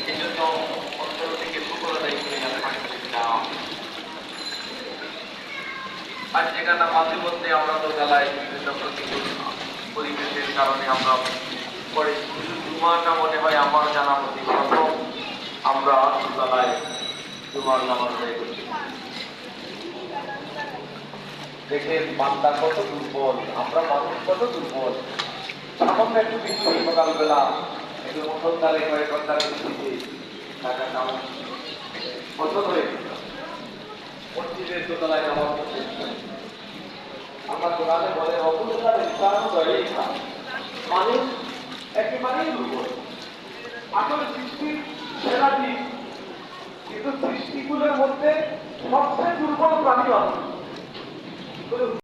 এই জন্য অন্তর থেকে শুক্রতা এগুলি আলহামদুলিল্লাহ। আর যেখানে মাঝে মধ্যে আমরা দোতলায় বিভিন্ন প্রতিকূল পরিবেশের কারণে আমরা পরে শুধু জুমাটা মনে হয় আমার জানা মধ্যে প্রথম আমরা দোতলায় জুমার নামাজ আদায় করছি। দেখেন বান্দা কত দুর্বল, আমরা মানুষ কত দুর্বল। সামান্য একটু বৃষ্টি সকালবেলা একটু মুসলধারে কয়েক ঘন্টার বৃষ্টিতে টাকা নামাজ বন্ধ করে মসজিদের দোতলায় নামাজ পড়তে আমরা কোরআনে বলে অবস্থার ইসলাম করে মানুষ একেবারেই দুর্বল। আসলে সৃষ্টির সেরা দিক, কিন্তু সৃষ্টিগুলোর মধ্যে সবচেয়ে দুর্বল প্রাণী মানুষ।